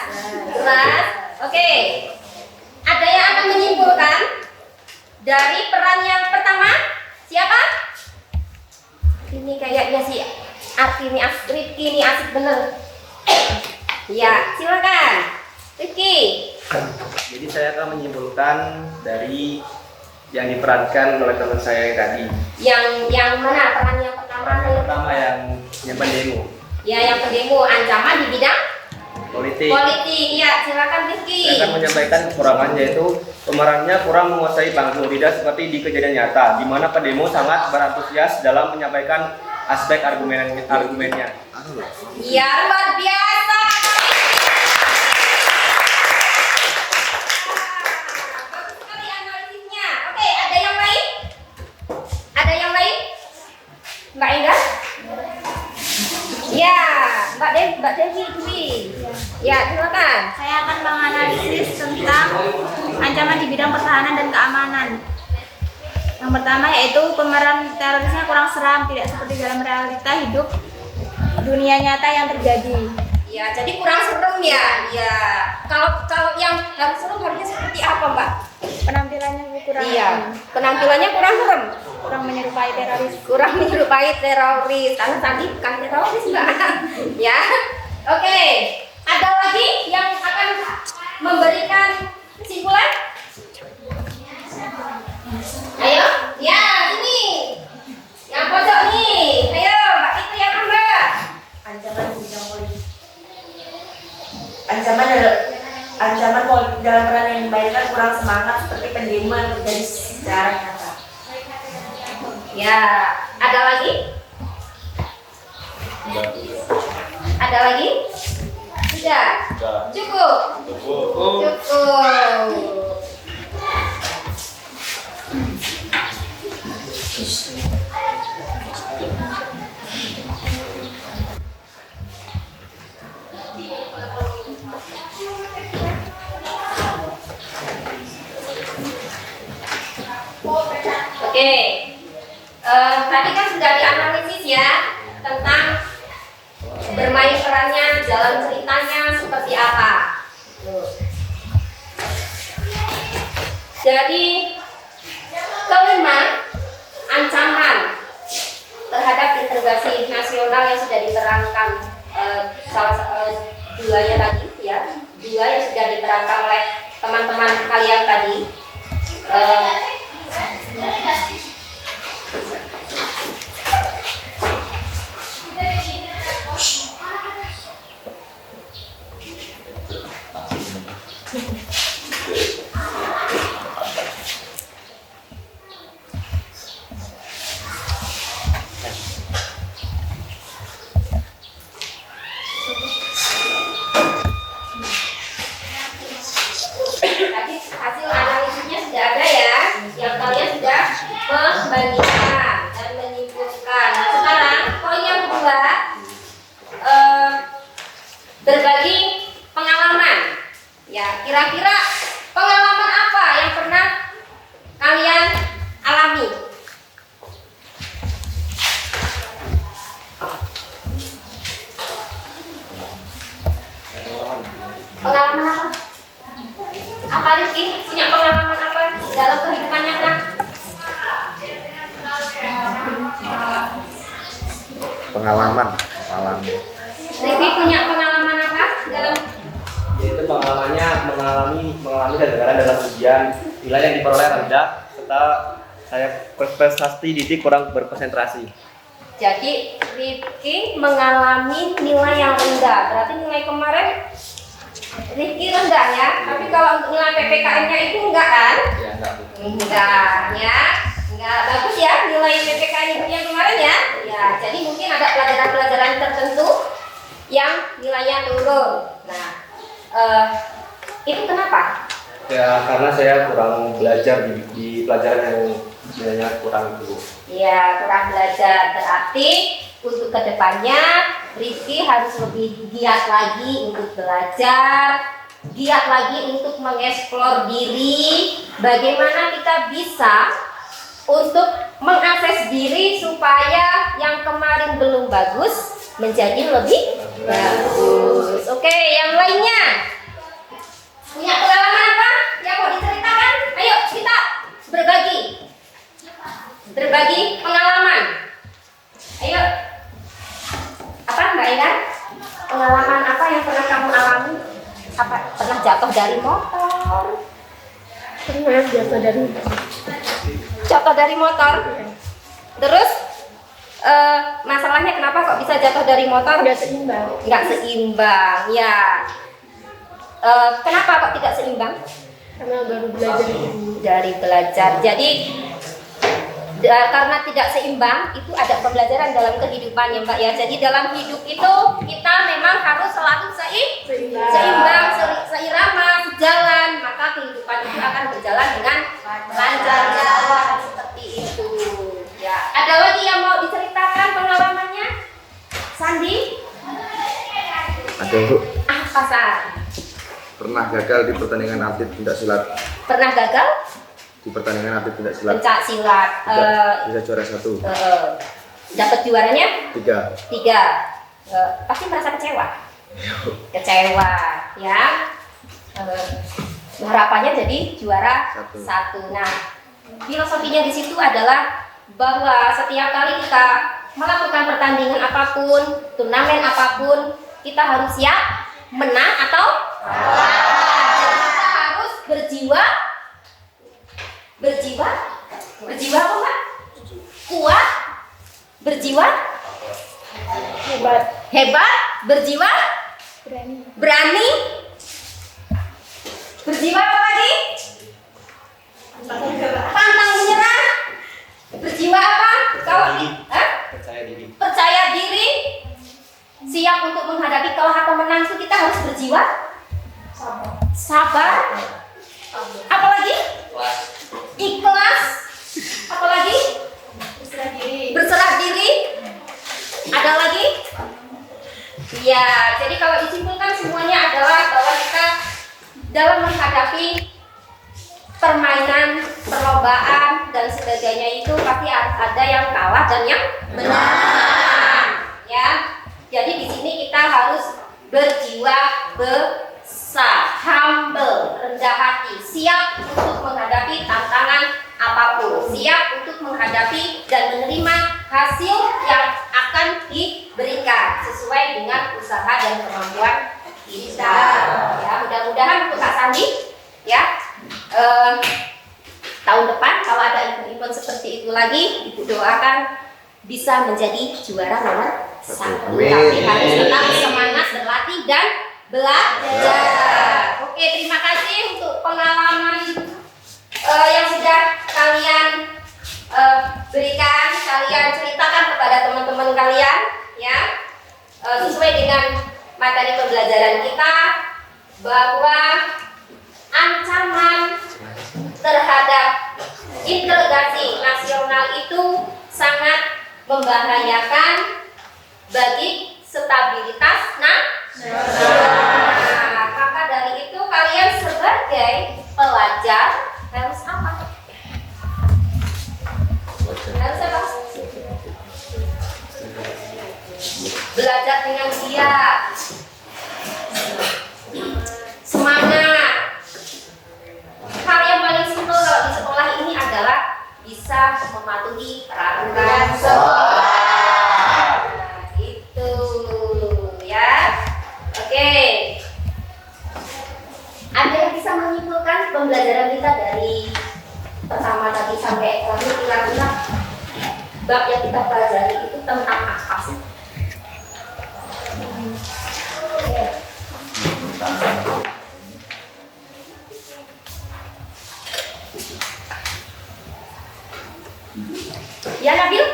Oke. Ada yang akan menyimpulkan dari peran yang pertama? Siapa? Ini kayaknya si Rifki ini asik bener. Ya, silakan. Rifki. Jadi saya akan menyimpulkan dari yang diperankan oleh teman saya yang tadi. Yang mana peran yang pertama? Peran yang pertama yang pendemo. Ya, yang pendemo, ancaman di bidang Politik. Ya, silakan Rifki. Saya akan menyampaikan kekurangan, yaitu pemerannya kurang menguasai panggung, tidak seperti di kejadian nyata, di mana pendemo sangat berantusias dalam menyampaikan aspek argumennya. Ya, luar biasa. Bagus sekali analisisnya. Oke, ada yang lain? Mbak Indah? Ya, Mbak Devi Dwi. Ya, silakan. Saya akan menganalisis tentang ancaman di bidang pertahanan dan keamanan. Yang pertama yaitu pemeran terorisnya kurang seram, tidak seperti dalam realita hidup dunia nyata yang terjadi. Ya, jadi kurang serem ya. Ya, kalau yang harus serem harusnya seperti apa, Mbak? Penampilannya kurang. Iya, penampilannya kurang serem. Kurang menyerupai teroris. Karena tadi bukan teroris, Mbak. Ya, oke. Ada lagi yang akan memberikan kesimpulan? Ayo, ya ini yang pojok nih. Ayo, Mbak itu yang Mbak. Ancaman di bidang politik. Ancaman politik dalam peran yang dimainkan kurang semangat seperti pendemo yang terjadi secara nyata. Ya, ada lagi? Ada lagi? Sudah? Cukup? Cukup. Oke, tadi kan sudah dianalisis ya tentang bermain perannya, jalan ceritanya seperti apa. Jadi kelima, ancaman terhadap integrasi nasional yang sudah diterangkan duanya tadi ya, dua yang sudah diterangkan oleh teman-teman kalian tadi. Tadi hasil analisisnya sudah ada ya, yang kalian sudah membandingkan dan menyimpulkan. Nah, sekarang poin yang kedua, berbagi pengalaman. Ya, kira-kira pengalaman apa yang pernah kalian alami? Pengalaman apa? Apa Rizky? Punya pengalaman apa dalam kehidupan nyata? Pengalaman. Rizky punya pengalaman apa dalam pengalamannya mengalami kegagalan dalam ujian, nilai yang diperoleh rendah, serta saya prestasi didik kurang berkonsentrasi. Jadi Rifki mengalami nilai yang rendah. Berarti nilai kemarin Rifki rendah ya. Tapi kalau untuk nilai PPKN-nya itu enggak kan? Ya, enggak. Enggak ya. Enggak bagus ya nilai PPKN Ibu yang kemarin ya. Ya, jadi mungkin ada pelajaran-pelajaran tertentu yang nilainya turun. Nah, itu kenapa? Ya karena saya kurang belajar di pelajaran yang nilainya kurang itu. Ya, kurang belajar. Berarti untuk kedepannya Rifki harus lebih giat lagi untuk belajar, giat lagi untuk mengeksplor diri, bagaimana kita bisa untuk mengakses diri supaya yang kemarin belum bagus menjadi lebih bagus. Oke, yang lainnya punya pengalaman apa yang mau diceritakan? Ayo kita berbagi pengalaman. Ayo, apa Mbak Ina? Pengalaman apa yang pernah kamu alami? Apa pernah jatuh dari motor? Pernah Jatuh dari motor. Terus masalahnya kenapa kok bisa jatuh dari motor? Nggak seimbang. Nggak seimbang, ya. Kenapa kok tidak seimbang? Karena baru belajar Dari belajar. Jadi karena tidak seimbang itu ada pembelajaran dalam kehidupan ya Mbak ya. Jadi dalam hidup itu kita memang harus selalu seimbang, seirama, sejalan, maka kehidupan itu akan berjalan dengan lancar ya, seperti itu. Ya, ada lagi yang mau diceritakan pengalamannya? Sandi? Ada Bu. Apa San? Pernah gagal di pertandingan atlet pencak Pernah gagal? Di pertandingan atlet pencak Pencak silat. Bisa juara 1. Dapat juaranya? 3. Pasti merasa kecewa. Kecewa, ya. Harapannya jadi juara 1. Nah, filosofinya di situ adalah bahwa setiap kali kita melakukan pertandingan apapun, turnamen apapun, kita harus siap menang atau kalah. Jadi kita harus berjiwa apa Mbak? Kuat, berjiwa hebat, berjiwa berani, berjiwa apa lagi? Pantang menyerah, berjiwa apa? Percaya diri, siap untuk menghadapi kalah atau menang itu kita harus berjiwa sabar. Apalagi? Ikhlas. Apalagi? Berserah diri. Ada lagi? Ya, jadi kalau disimpulkan semuanya adalah bahwa kita dalam menghadapi permainan, perlombaan dan sebagainya itu pasti ada yang kalah dan yang menang. Ya. Jadi di sini kita harus berjiwa besar, humble, rendah hati, siap untuk menghadapi tantangan apapun, siap untuk menghadapi dan menerima hasil yang akan diberikan sesuai dengan usaha dan kemampuan kita. Ya, mudah-mudahan untuk Kak Sandi, ya, tahun depan kalau ada event-event seperti itu lagi, Ibu doakan bisa menjadi juara nomor 1. Tapi harus tetap semangat berlatih dan belajar. Oke, terima kasih untuk pengalaman yang sudah kalian berikan, kalian ceritakan kepada teman-teman kalian, ya, sesuai dengan materi pembelajaran kita bahwa ancaman terhadap integrasi nasional itu sangat membahayakan bagi stabilitas nasional. Maka dari itu kalian sebagai pelajar harus apa? Harus apa? Belajar dengan giat, semangat. Hal yang paling simpel kalau di sekolah ini adalah bisa mematuhi peraturan sekolah. Nah, itu ya. Oke. bisa menyimpulkan pembelajaran kita dari pertama tadi sampai terakhir kira-kira bab yang kita pelajari itu tentang apa sih? Ya Nabil?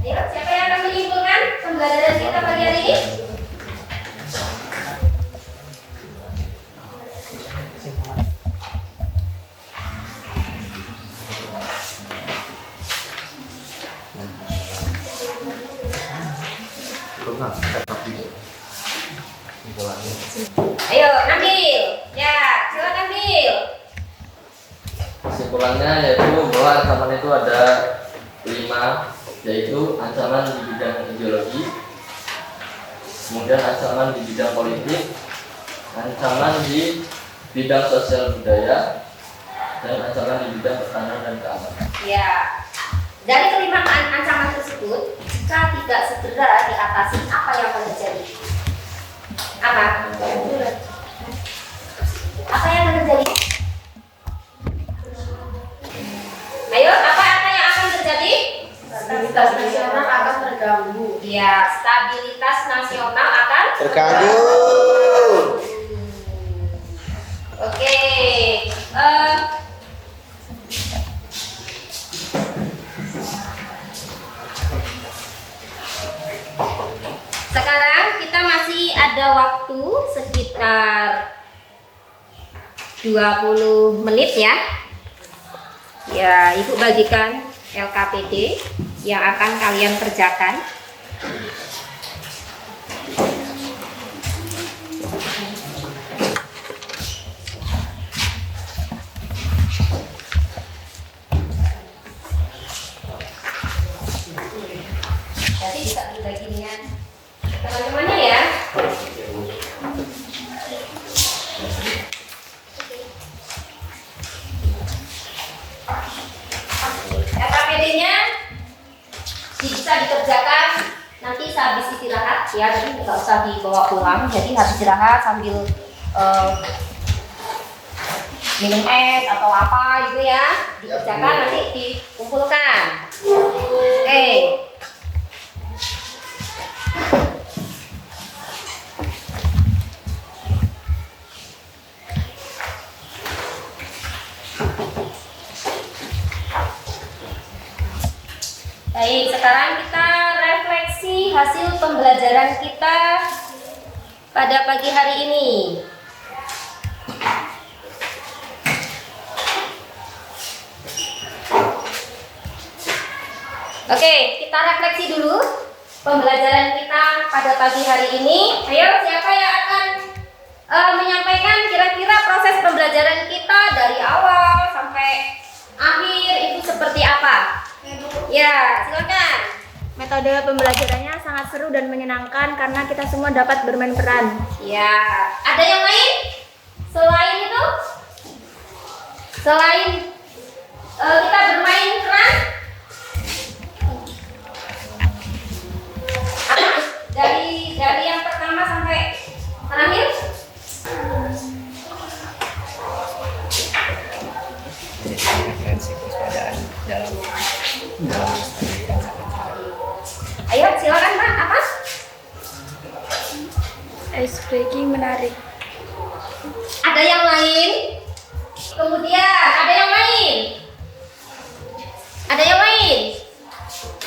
Ayo, siapa yang akan menyimpulkan pembelajaran kita pagi hari ini? Ayo, Nabil. Ya, silakan Nabil. Kesimpulannya yaitu bahwa ancaman itu ada 5, yaitu ancaman di bidang ideologi, kemudian ancaman di bidang politik, ancaman di bidang sosial budaya, dan ancaman di bidang pertahanan dan keamanan. Ya, dari kelima ancaman tersebut, jika tidak segera diatasi, apa yang akan terjadi? Apa? Apa yang akan terjadi? Ayo, apa yang akan terjadi? Stabilitas nasional akan terganggu. Ya, stabilitas nasional akan Terganggu. Oke. Sekarang kita masih ada waktu sekitar 20 menit ya. Ya, Ibu bagikan LKPD yang akan kalian kerjakan. Jadi bisa dibagi dengan teman-temannya ya. LKPD-nya bisa dikerjakan nanti sehabis istirahat ya, jadi nggak usah dibawa pulang. Jadi habis istirahat sambil minum es atau apa gitu ya, dikerjakan nanti dikumpulkan. Oke. Baik, sekarang kita refleksi hasil pembelajaran kita pada pagi hari ini. Oke, kita refleksi dulu pembelajaran kita pada pagi hari ini. Ayo, siapa yang akan menyampaikan kira-kira proses pembelajaran kita dari awal sampai akhir itu seperti apa? Ya, silakan. Metode pembelajarannya sangat seru dan menyenangkan karena kita semua dapat bermain peran. Ya, ada yang lain? Selain itu? Selain kita bermain peran? Dari yang pertama sampai terakhir? Ayo, silakan Pak. Apa? Ice breaking menarik. Ada yang lain? Kemudian ada yang lain? Ada yang lain?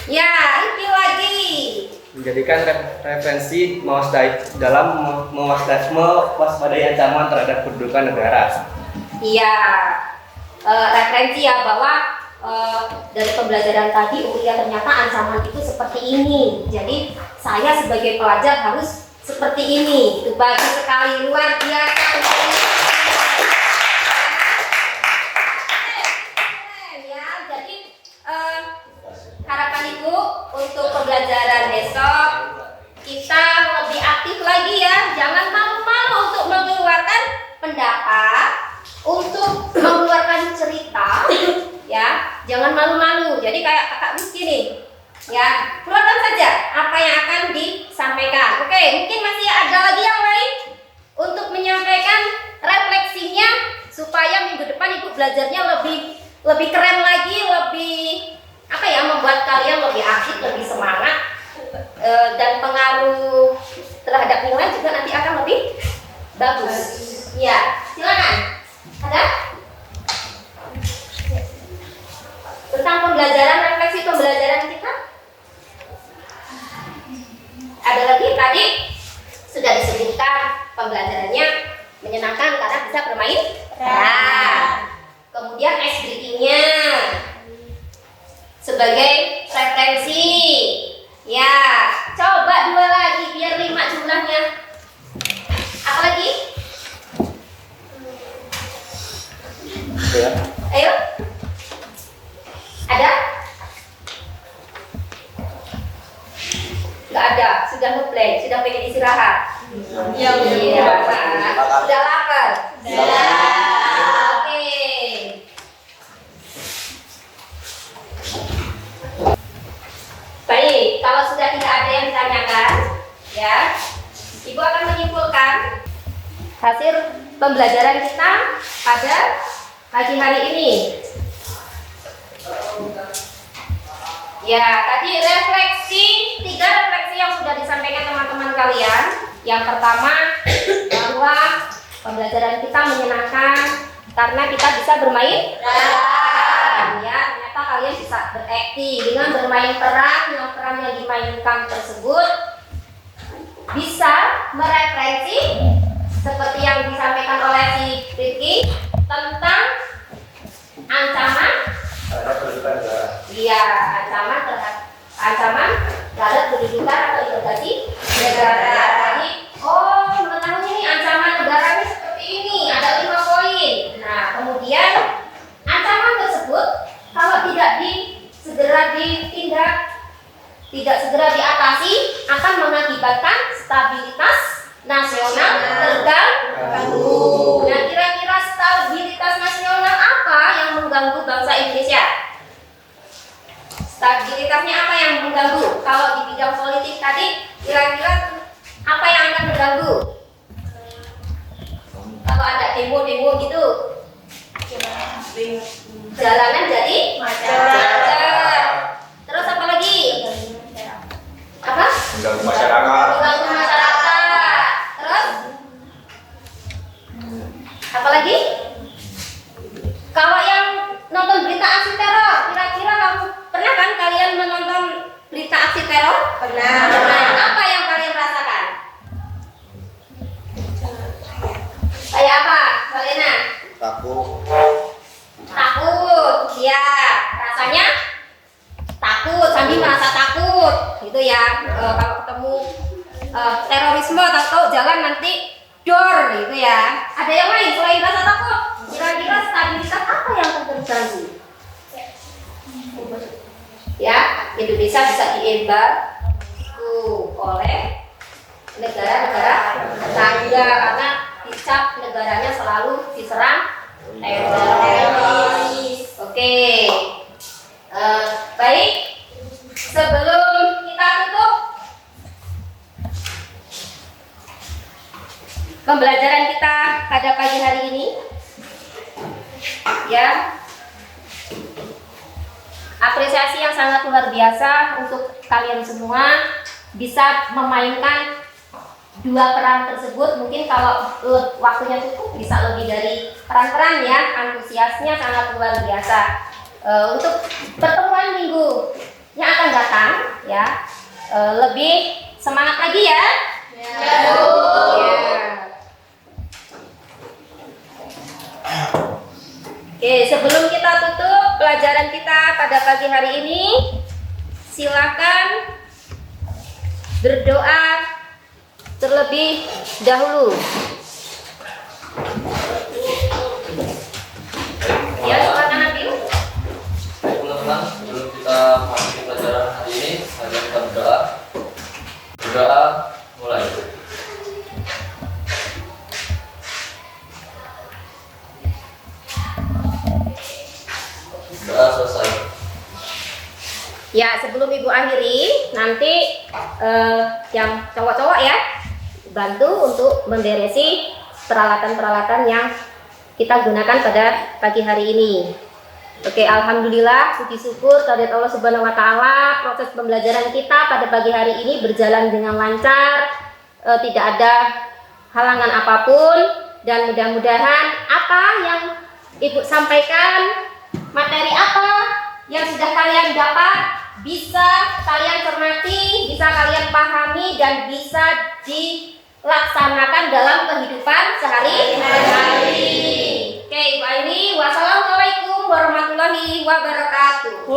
Ya, review lagi. Menjadikan referensi dalam mewaspadai ancaman terhadap kedudukan negara. Iya, referensi ya bahwa dari pembelajaran tadi, oh iya ternyata ancaman itu seperti ini. Jadi saya sebagai pelajar harus seperti ini. Itu bagus sekali, luar biasa. Ya, jadi harapan Ibu untuk pembelajaran besok kita lebih aktif lagi ya. Jangan malu-malu untuk mengeluarkan pendapat, untuk mengeluarkan cerita. Ya, jangan malu-malu. Jadi kayak kakak Rizky nih, ya keluarkan saja apa yang akan disampaikan. Oke, dan pengaruh terhadap nilai juga nanti akan lebih bagus. Ya, silakan. Ada? Tentang pembelajaran, refleksi pembelajaran kita. Ada lagi tadi sudah disebutkan pembelajarannya menyenangkan karena bisa bermain peran. Kemudian ice breaking-nya sebagai referensi. Ya, coba 2 lagi biar 5 jumlahnya. Apa lagi? Ya. Ayo. Ada? Nggak ada, sudah ngeblank, sudah pengen istirahat. Iya, sudah lapar. Oke. Baik, kalau sudah tidak ada yang ditanyakan, ya, Ibu akan menyimpulkan hasil pembelajaran kita pada pagi hari ini. Ya, tadi refleksi, 3 refleksi yang sudah disampaikan teman-teman kalian. Yang pertama, bahwa pembelajaran kita menyenangkan karena kita bisa bermain peran. Ya, ternyata kalian bisa berakting dengan bermain peran. Yang peran yang dimainkan tersebut bisa mereferensi seperti yang disampaikan oleh si Rifki tentang ancaman. Iya, ancaman terhadap kedudukan atau integrasi negara. Tadi, mengetahui ini ancaman negara ini seperti ini, ada 5 poin. Nah, kemudian ancaman tersebut kalau tidak segera ditindak, tidak segera diatasi, akan mengakibatkan stabilitas nasional terganggu. Nah, kira-kira stabilitas nasional apa yang mengganggu bangsa Indonesia? Stabilitasnya apa yang mengganggu? Kalau di bidang politik tadi, kira-kira apa yang akan mengganggu? Kalau ada demo-demo gitu, jalanan jadi macet. Terus apa lagi? Apa? Mengganggu masyarakat. Mengganggu masyarakat. Terus? Apa lagi? Kalau yang nonton berita aksi teror, kira-kira kamu pernah kan kalian menonton berita aksi teror? Pernah. Apa yang kalian rasakan? Kayak apa, Salena? Takut. Takut, ya. Rasanya takut, sambil merasa takut, gitu ya. Kalau ketemu terorisme atau jalan nanti dor, gitu ya. Ada yang lain selain rasa takut? Kira-kira stabilitas apa yang akan terganggu? Ya, Indonesia bisa diembargo oleh negara-negara tetangga karena dicap negaranya selalu diserang teroris. Oke. Baik. Sebelum kita tutup pembelajaran kita pada pagi hari ini, ya, apresiasi yang sangat luar biasa untuk kalian semua bisa memainkan 2 peran tersebut. Mungkin kalau waktunya cukup bisa lebih dari peran-peran, ya. Antusiasnya sangat luar biasa. Untuk pertemuan minggu yang akan datang, ya, lebih semangat lagi, ya. Ya. Oke, sebelum kita tutup pelajaran kita pada pagi hari ini, silakan berdoa terlebih dahulu. Ya, silakan Nabil. Baik teman-teman, sebelum kita memasuki pelajaran hari ini, mari kita berdoa. Berdoa mulai. Doa selesai. Ya, sebelum Ibu akhiri, nanti yang cowok-cowok ya, bantu untuk memberesi peralatan-peralatan yang kita gunakan pada pagi hari ini. Oke, alhamdulillah, puji syukur kehadirat Allah Subhanahu wa taala, proses pembelajaran kita pada pagi hari ini berjalan dengan lancar, tidak ada halangan apapun, dan mudah-mudahan apa yang Ibu sampaikan, materi apa yang sudah kalian dapat bisa kalian cermati, bisa kalian pahami, dan bisa dilaksanakan dalam kehidupan sehari-hari. Oke, Ibu Aini, wassalamualaikum warahmatullahi wabarakatuh.